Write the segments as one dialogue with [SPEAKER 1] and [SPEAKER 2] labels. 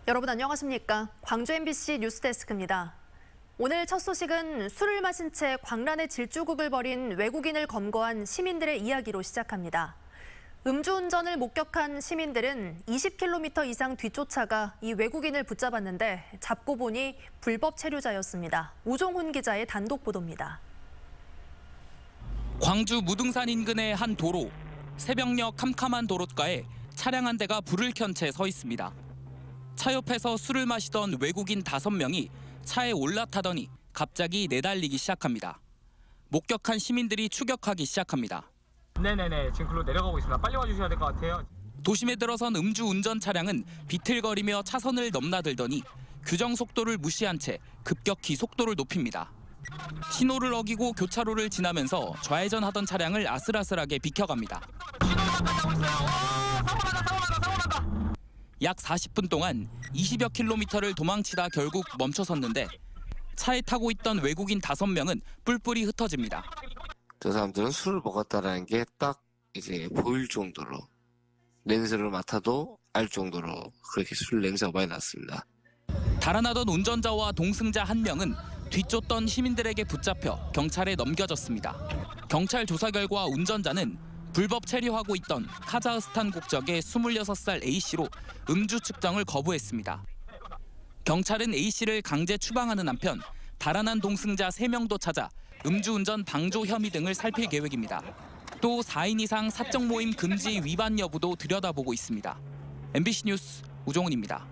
[SPEAKER 1] 여러분 안녕하십니까? 광주 MBC 뉴스데스크입니다. 오늘 첫 소식은 술을 마신 채 광란의 질주국을 벌인 외국인을 검거한 시민들의 이야기로 시작합니다. 음주운전을 목격한 시민들은 20km 이상 뒤쫓아가 이 외국인을 붙잡았는데 잡고 보니 불법 체류자였습니다. 우종훈 기자의 단독 보도입니다.
[SPEAKER 2] 광주 무등산 인근의 한 도로. 새벽녘 캄캄한 도로가에 차량 한 대가 불을 켠 채 서 있습니다. 차 옆에서 술을 마시던 외국인 5명이 차에 올라타더니 갑자기 내달리기 시작합니다. 목격한 시민들이 추격하기 시작합니다.
[SPEAKER 3] 네네네, 지금 글로 내려가고 있습니다. 빨리 와주셔야 될 것 같아요.
[SPEAKER 2] 도심에 들어선 음주운전 차량은 비틀거리며 차선을 넘나들더니 규정 속도를 무시한 채 급격히 속도를 높입니다. 신호를 어기고 교차로를 지나면서 좌회전하던 차량을 아슬아슬하게 비켜갑니다. 약 40분 동안 20여 킬로미터를 도망치다 결국 멈춰섰는데 차에 타고 있던 외국인 5명은 뿔뿔이 흩어집니다.
[SPEAKER 4] 저 사람들은 술을 먹었다는 게 딱 이제 보일 정도로 냄새를 맡아도 알 정도로 그렇게 술 냄새가 많이 났습니다.
[SPEAKER 2] 달아나던 운전자와 동승자 1명은 뒤쫓던 시민들에게 붙잡혀 경찰에 넘겨졌습니다. 경찰 조사 결과 운전자는 불법 체류하고 있던 카자흐스탄 국적의 26살 A씨로 음주 측정을 거부했습니다. 경찰은 A씨를 강제 추방하는 한편 달아난 동승자 3명도 찾아 음주운전 방조 혐의 등을 살필 계획입니다. 또 4인 이상 사적 모임 금지 위반 여부도 들여다보고 있습니다. MBC 뉴스 우종훈입니다.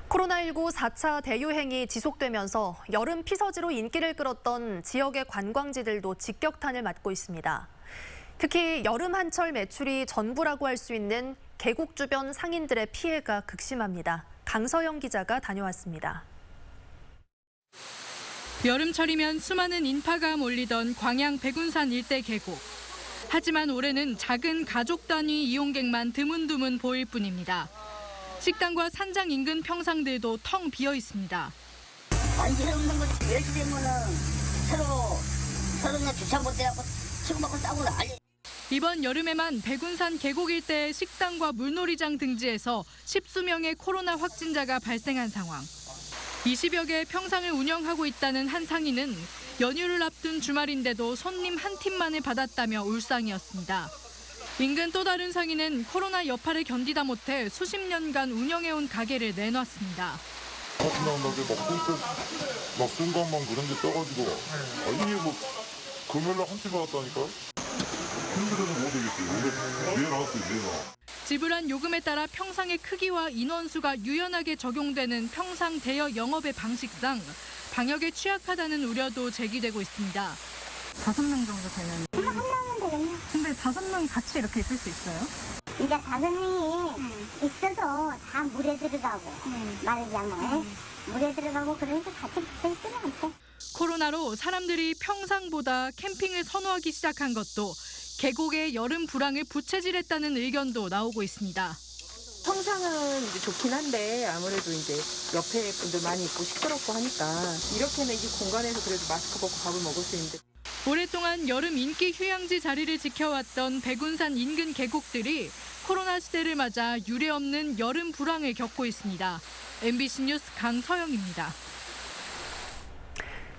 [SPEAKER 1] 코로나19 4차 대유행이 지속되면서 여름 피서지로 인기를 끌었던 지역의 관광지들도 직격탄을 맞고 있습니다. 특히 여름 한철 매출이 전부라고 할 수 있는 계곡 주변 상인들의 피해가 극심합니다. 강서영 기자가 다녀왔습니다.
[SPEAKER 5] 여름철이면 수많은 인파가 몰리던 광양 백운산 일대 계곡. 하지만 올해는 작은 가족 단위 이용객만 드문드문 보일 뿐입니다. 식당과 산장 인근 평상들도 텅 비어 있습니다.
[SPEAKER 6] 안전 없는 거 멸치 되면은 서로 그냥 주차 못 해갖고 치고받고 싸우고 난리.
[SPEAKER 5] 이번 여름에만 백운산 계곡 일대의 식당과 물놀이장 등지에서 10수명의 코로나 확진자가 발생한 상황. 20여 개의 평상을 운영하고 있다는 한 상인은 연휴를 앞둔 주말인데도 손님 한 팀만을 받았다며 울상이었습니다. 인근 또 다른 상인은 코로나 여파를 견디다 못해 수십 년간 운영해온 가게를 내놨습니다.
[SPEAKER 7] 같은 나온다고 막쓴 것만 그런 게 떠가지고 아니 뭐 금요일날 한 팀 받았다니까요? 힘들어서 못 되겠어요. 내일 나왔어요, 내일 나와.
[SPEAKER 5] 지불한 요금에 따라 평상의 크기와 인원수가 유연하게 적용되는 평상 대여 영업의 방식상 방역에 취약하다는 우려도 제기되고 있습니다.
[SPEAKER 8] 5명 정도 되는. 근데 5명이 같이 이렇게 있을 수 있어요?
[SPEAKER 6] 이제 5명이 있어도 다 물에 들어가고 말하자면 물에 들어가고 그러니까 같이 붙어 있지는 않대.
[SPEAKER 5] 코로나로 사람들이 평상보다 캠핑을 선호하기 시작한 것도 계곡의 여름 불황을 부채질했다는 의견도 나오고 있습니다.
[SPEAKER 9] 평상은 이제 좋긴 한데 아무래도 이제 옆에 분들 많이 있고 시끄럽고 하니까 이렇게는 이 공간에서 그래도 마스크 벗고 밥을 먹을 수 있는데.
[SPEAKER 5] 오랫동안 여름 인기 휴양지 자리를 지켜왔던 백운산 인근 계곡들이 코로나 시대를 맞아 유례없는 여름 불황을 겪고 있습니다. MBC 뉴스 강서영입니다.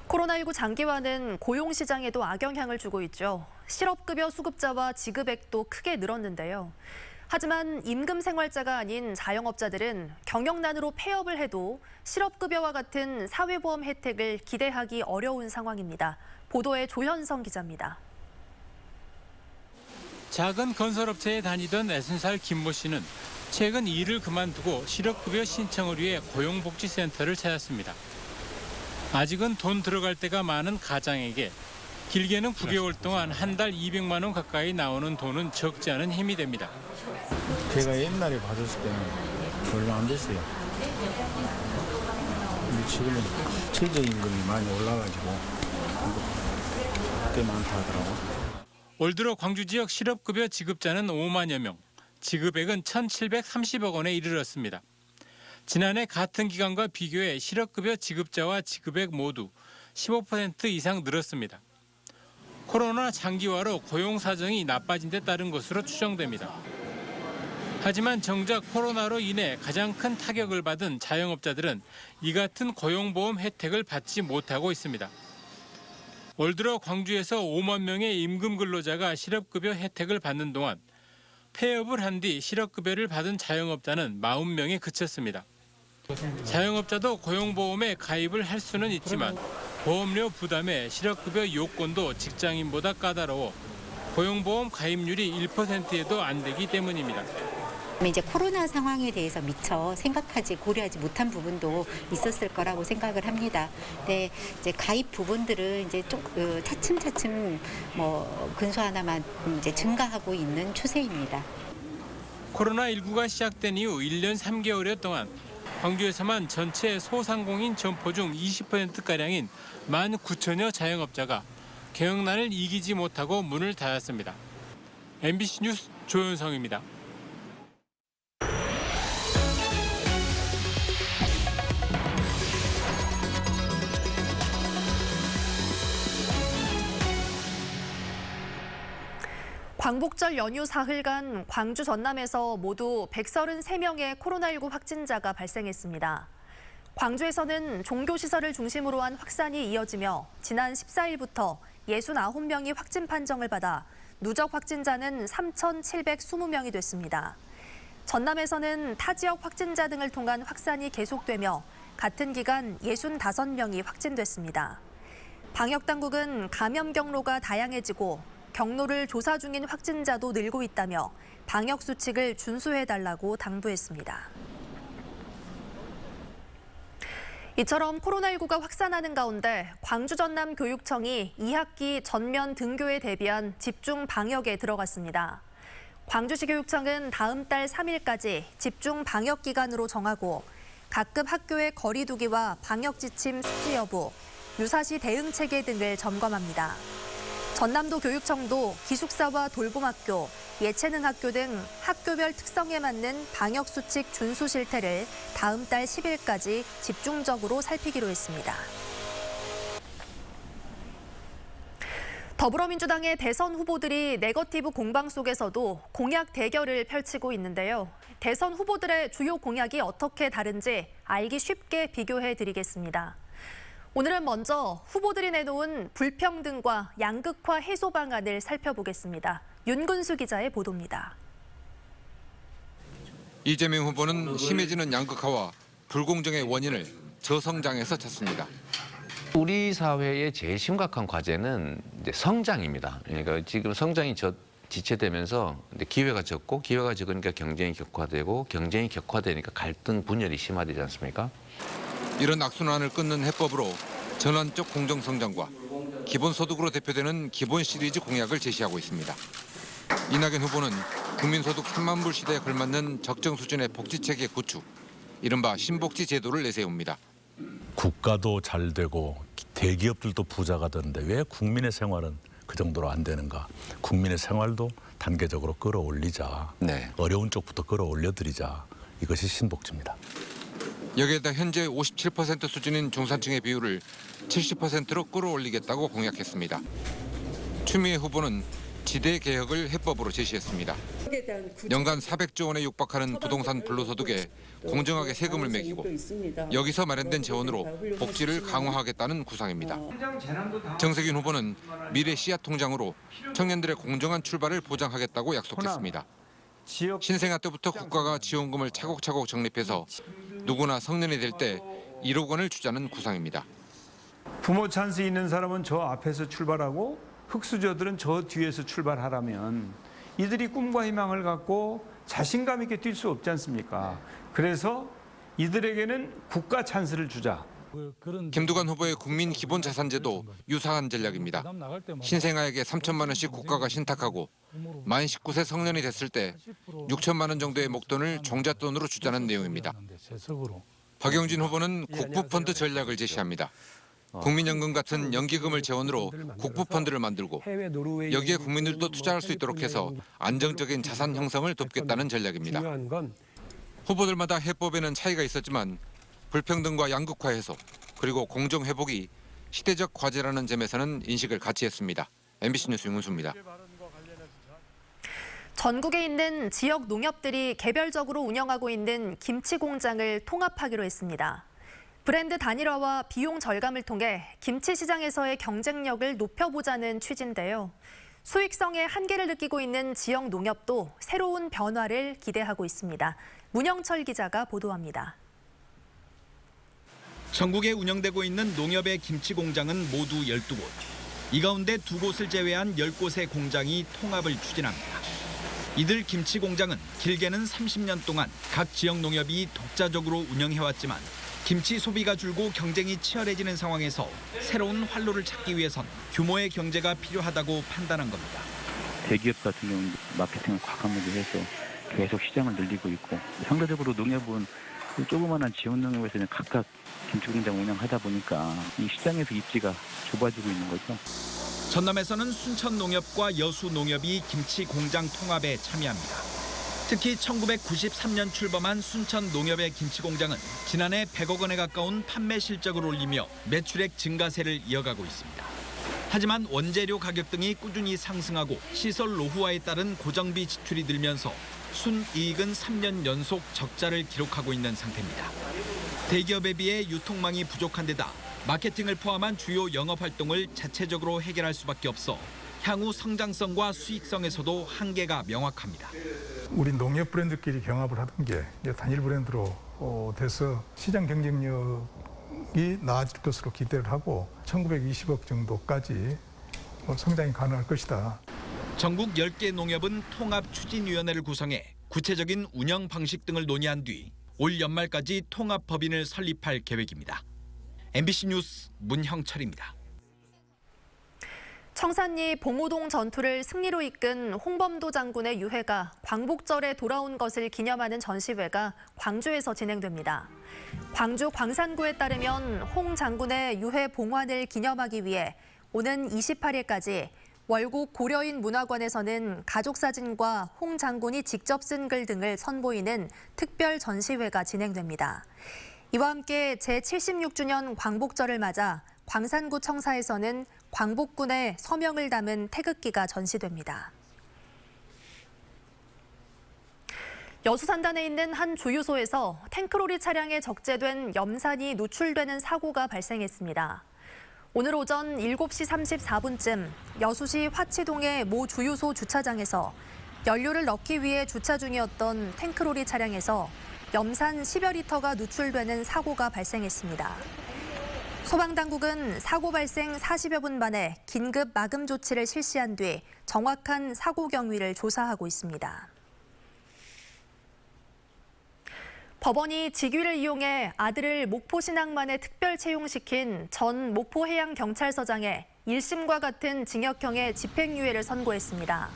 [SPEAKER 1] 코로나19 장기화는 고용시장에도 악영향을 주고 있죠. 실업급여 수급자와 지급액도 크게 늘었는데요. 하지만 임금 생활자가 아닌 자영업자들은 경영난으로 폐업을 해도 실업급여와 같은 사회보험 혜택을 기대하기 어려운 상황입니다. 보도에 조현성 기자입니다.
[SPEAKER 10] 작은 건설업체에 다니던 60살 김모 씨는 최근 일을 그만두고 실업급여 신청을 위해 고용복지센터를 찾았습니다. 아직은 돈 들어갈 때가 많은 가장에게 길게는 9개월 동안 한 달 200만 원 가까이 나오는 돈은 적지 않은 힘이 됩니다.
[SPEAKER 11] 제가 옛날에 받았을 때는 얼마 안 됐어요. 근데 지금은 최저임금이 많이 올라가지고 꽤 많다 하더라고요.
[SPEAKER 10] 올 들어 광주 지역 실업급여 지급자는 5만여 명, 지급액은 1,730억 원에 이르렀습니다. 지난해 같은 기간과 비교해 실업급여 지급자와 지급액 모두 15% 이상 늘었습니다. 코로나 장기화로 고용 사정이 나빠진 데 따른 것으로 추정됩니다. 하지만 정작 코로나로 인해 가장 큰 타격을 받은 자영업자들은 이 같은 고용보험 혜택을 받지 못하고 있습니다. 올 들어 광주에서 5만 명의 임금 근로자가 실업급여 혜택을 받는 동안 폐업을 한 뒤 실업급여를 받은 자영업자는 40명에 그쳤습니다. 자영업자도 고용보험에 가입을 할 수는 있지만 보험료 부담에 실업급여 요건도 직장인보다 까다로워 고용보험 가입률이 1%에도 안 되기 때문입니다.
[SPEAKER 12] 이제 코로나 상황에 대해서 미처 생각하지 고려하지 못한 부분도 있었을 거라고 생각을 합니다. 근데 이제 가입 부분들은 이제 좀 차츰차츰 근소 하나만 이제 증가하고 있는 추세입니다.
[SPEAKER 10] 코로나19가 시작된 이후 1년 3개월여 동안 광주에서만 전체 소상공인 점포 중 20%가량인 19,000여 자영업자가 경영난을 이기지 못하고 문을 닫았습니다. MBC 뉴스 조현성입니다.
[SPEAKER 1] 광복절 연휴 사흘간 광주 전남에서 모두 133명의 코로나19 확진자가 발생했습니다. 광주에서는 종교시설을 중심으로 한 확산이 이어지며 지난 14일부터 69명이 확진 판정을 받아 누적 확진자는 3,720명이 됐습니다. 전남에서는 타 지역 확진자 등을 통한 확산이 계속되며 같은 기간 65명이 확진됐습니다. 방역당국은 감염 경로가 다양해지고 경로를 조사 중인 확진자도 늘고 있다며 방역 수칙을 준수해달라고 당부했습니다. 이처럼 코로나19가 확산하는 가운데 광주 전남 교육청이 2학기 전면 등교에 대비한 집중 방역에 들어갔습니다. 광주시 교육청은 다음 달 3일까지 집중 방역 기간으로 정하고 각급 학교의 거리 두기와 방역 지침 숙지 여부, 유사시 대응 체계 등을 점검합니다. 전남도 교육청도 기숙사와 돌봄학교, 예체능학교 등 학교별 특성에 맞는 방역수칙 준수 실태를 다음 달 10일까지 집중적으로 살피기로 했습니다. 더불어민주당의 대선 후보들이 네거티브 공방 속에서도 공약 대결을 펼치고 있는데요. 대선 후보들의 주요 공약이 어떻게 다른지 알기 쉽게 비교해드리겠습니다. 오늘은 먼저 후보들이 내놓은 불평등과 양극화 해소 방안을 살펴보겠습니다. 윤근수 기자의 보도입니다.
[SPEAKER 13] 이재명 후보는 심해지는 양극화와 불공정의 원인을 저성장에서 찾습니다.
[SPEAKER 14] 우리 사회의 제일 심각한 과제는 이제 성장입니다. 그러니까 지금 성장이 지체되면서 기회가 적고 기회가 적으니까 경쟁이 격화되고 경쟁이 격화되니까 갈등 분열이 심화되지 않습니까?
[SPEAKER 13] 이런 악순환을 끊는 해법으로 전환적 공정성장과 기본소득으로 대표되는 기본 시리즈 공약을 제시하고 있습니다. 이낙연 후보는 국민소득 3만 불 시대에 걸맞는 적정 수준의 복지체계 구축, 이른바 신복지 제도를 내세웁니다.
[SPEAKER 15] 국가도 잘 되고 대기업들도 부자가 되는데 왜 국민의 생활은 그 정도로 안 되는가? 국민의 생활도 단계적으로 끌어올리자. 어려운 쪽부터 끌어올려드리자. 이것이 신복지입니다.
[SPEAKER 13] 여기에다 현재 57% 수준인 중산층의 비율을 70%로 끌어올리겠다고 공약했습니다. 추미애 후보는 지대 개혁을 해법으로 제시했습니다. 연간 400조 원에 육박하는 부동산 불로소득에 공정하게 세금을 매기고 여기서 마련된 재원으로 복지를 강화하겠다는 구상입니다. 정세균 후보는 미래 씨앗 통장으로 청년들의 공정한 출발을 보장하겠다고 약속했습니다. 신생아 때부터 국가가 지원금을 차곡차곡 적립해서 누구나 성년이 될 때 1억 원을 주자는 구상입니다.
[SPEAKER 16] 부모 찬스 있는 사람은 저 앞에서 출발하고 흙수저들은 저 뒤에서 출발하라면 이들이 꿈과 희망을 갖고 자신감 있게 뛸 수 없지 않습니까? 그래서 이들에게는 국가 찬스를 주자.
[SPEAKER 13] 김두관 후보의 국민 기본자산제도 유사한 전략입니다. 신생아에게 3천만 원씩 국가가 신탁하고 만 19세 성년이 됐을 때 6천만 원 정도의 목돈을 종잣돈으로 주자는 내용입니다. 박영진 후보는 국부펀드 전략을 제시합니다. 국민연금 같은 연기금을 재원으로 국부펀드를 만들고 여기에 국민들도 투자할 수 있도록 해서 안정적인 자산 형성을 돕겠다는 전략입니다. 후보들마다 해법에는 차이가 있었지만 불평등과 양극화 해소 그리고 공정 회복이 시대적 과제라는 점에서는 인식을 같이 했습니다. MBC 뉴스 윤근수입니다.
[SPEAKER 1] 전국에 있는 지역 농협들이 개별적으로 운영하고 있는 김치 공장을 통합하기로 했습니다. 브랜드 단일화와 비용 절감을 통해 김치 시장에서의 경쟁력을 높여보자는 취지인데요. 수익성의 한계를 느끼고 있는 지역 농협도 새로운 변화를 기대하고 있습니다. 문영철 기자가 보도합니다.
[SPEAKER 17] 전국에 운영되고 있는 농협의 김치 공장은 모두 12곳. 이 가운데 2곳을 제외한 10곳의 공장이 통합을 추진합니다. 이들 김치 공장은 길게는 30년 동안 각 지역 농협이 독자적으로 운영해왔지만 김치 소비가 줄고 경쟁이 치열해지는 상황에서 새로운 활로를 찾기 위해선 규모의 경제가 필요하다고 판단한 겁니다.
[SPEAKER 18] 대기업 같은 경우는 마케팅을 과감하게 해서 계속 시장을 늘리고 있고, 상대적으로 농협은 그 조그마한 지역 농협에서는 각각 김치 공장 운영하다 보니까 이 시장에서 입지가 좁아지고 있는 거죠.
[SPEAKER 17] 전남에서는 순천 농협과 여수 농협이 김치 공장 통합에 참여합니다. 특히 1993년 출범한 순천 농협의 김치 공장은 지난해 100억 원에 가까운 판매 실적을 올리며 매출액 증가세를 이어가고 있습니다. 하지만 원재료 가격 등이 꾸준히 상승하고 시설 노후화에 따른 고정비 지출이 늘면서 순이익은 3년 연속 적자를 기록하고 있는 상태입니다. 대기업에 비해 유통망이 부족한 데다 마케팅을 포함한 주요 영업 활동을 자체적으로 해결할 수밖에 없어 향후 성장성과 수익성에서도 한계가 명확합니다.
[SPEAKER 19] 우리 농협 브랜드끼리 경합을 하던 게 단일 브랜드로 돼서 시장 경쟁력이 나아질 것으로 기대를 하고 1920억 정도까지 성장이 가능할 것이다.
[SPEAKER 17] 전국 10개 농협은 통합추진위원회를 구성해 구체적인 운영 방식 등을 논의한 뒤 올 연말까지 통합법인을 설립할 계획입니다. MBC 뉴스 문형철입니다.
[SPEAKER 1] 청산리 봉오동 전투를 승리로 이끈 홍범도 장군의 유해가 광복절에 돌아온 것을 기념하는 전시회가 광주에서 진행됩니다. 광주 광산구에 따르면 홍 장군의 유해 봉환을 기념하기 위해 오는 28일까지 월곡 고려인 문화관에서는 가족사진과 홍 장군이 직접 쓴 글 등을 선보이는 특별 전시회가 진행됩니다. 이와 함께 제76주년 광복절을 맞아 광산구 청사에서는 광복군의 서명을 담은 태극기가 전시됩니다. 여수산단에 있는 한 주유소에서 탱크로리 차량에 적재된 염산이 누출되는 사고가 발생했습니다. 오늘 오전 7시 34분쯤 여수시 화치동의 모 주유소 주차장에서 연료를 넣기 위해 주차 중이었던 탱크로리 차량에서 염산 10여 리터가 누출되는 사고가 발생했습니다. 소방당국은 사고 발생 40여 분 만에 긴급 마금 조치를 실시한 뒤 정확한 사고 경위를 조사하고 있습니다. 법원이 직위를 이용해 아들을 목포신항만에 특별 채용시킨 전 목포해양경찰서장에 1심과 같은 징역형의 집행유예를 선고했습니다.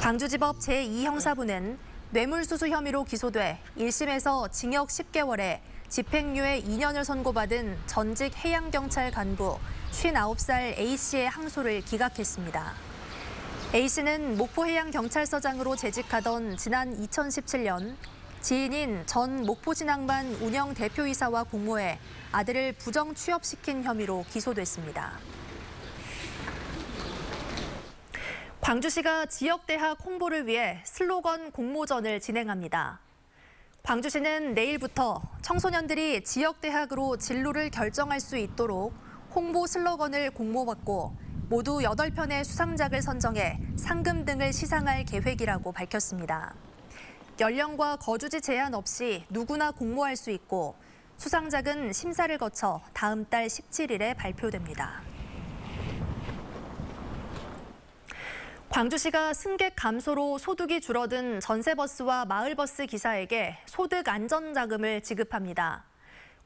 [SPEAKER 1] 광주지법 제2형사부는 뇌물수수 혐의로 기소돼 1심에서 징역 10개월에 집행유예 2년을 선고받은 전직 해양경찰 간부 59살 A씨의 항소를 기각했습니다. A씨는 목포해양경찰서장으로 재직하던 지난 2017년 지인인 전 목포신항만 운영 대표이사와 공모해 아들을 부정 취업시킨 혐의로 기소됐습니다. 광주시가 지역대학 홍보를 위해 슬로건 공모전을 진행합니다. 광주시는 내일부터 청소년들이 지역대학으로 진로를 결정할 수 있도록 홍보 슬로건을 공모받고 모두 8편의 수상작을 선정해 상금 등을 시상할 계획이라고 밝혔습니다. 연령과 거주지 제한 없이 누구나 공모할 수 있고 수상작은 심사를 거쳐 다음 달 17일에 발표됩니다. 광주시가 승객 감소로 소득이 줄어든 전세버스와 마을버스 기사에게 소득 안전자금을 지급합니다.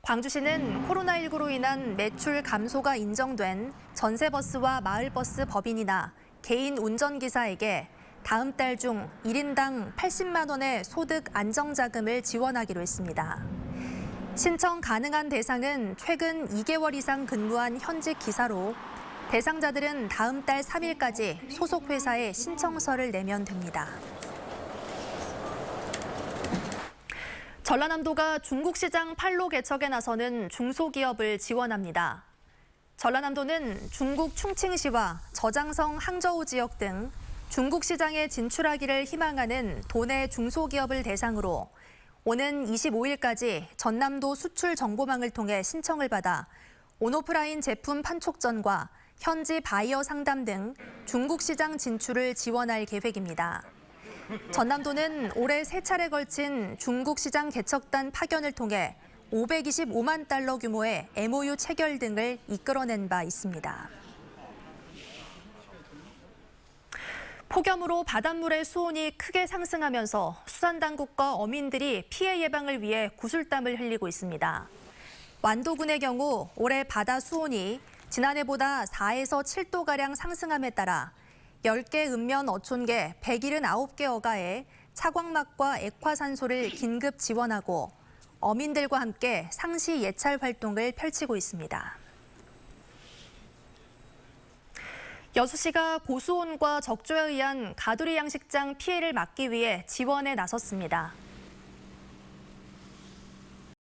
[SPEAKER 1] 광주시는 코로나19로 인한 매출 감소가 인정된 전세버스와 마을버스 법인이나 개인 운전기사에게 다음 달 중 1인당 80만 원의 소득 안정자금을 지원하기로 했습니다. 신청 가능한 대상은 최근 2개월 이상 근무한 현직 기사로 대상자들은 다음 달 3일까지 소속 회사에 신청서를 내면 됩니다. 전라남도가 중국 시장 판로 개척에 나서는 중소기업을 지원합니다. 전라남도는 중국 충칭시와 저장성 항저우 지역 등 중국 시장에 진출하기를 희망하는 도내 중소기업을 대상으로 오는 25일까지 전남도 수출 정보망을 통해 신청을 받아 온오프라인 제품 판촉전과 현지 바이어 상담 등 중국 시장 진출을 지원할 계획입니다. 전남도는 올해 3차례 걸친 중국 시장 개척단 파견을 통해 525만 달러 규모의 MOU 체결 등을 이끌어낸 바 있습니다. 폭염으로 바닷물의 수온이 크게 상승하면서 수산당국과 어민들이 피해 예방을 위해 구슬땀을 흘리고 있습니다. 완도군의 경우 올해 바다 수온이 지난해보다 4에서 7도가량 상승함에 따라 10개 읍면 어촌계 179개 어가에 차광막과 액화산소를 긴급 지원하고 어민들과 함께 상시 예찰 활동을 펼치고 있습니다. 여수시가 고수온과 적조에 의한 가두리 양식장 피해를 막기 위해 지원에 나섰습니다.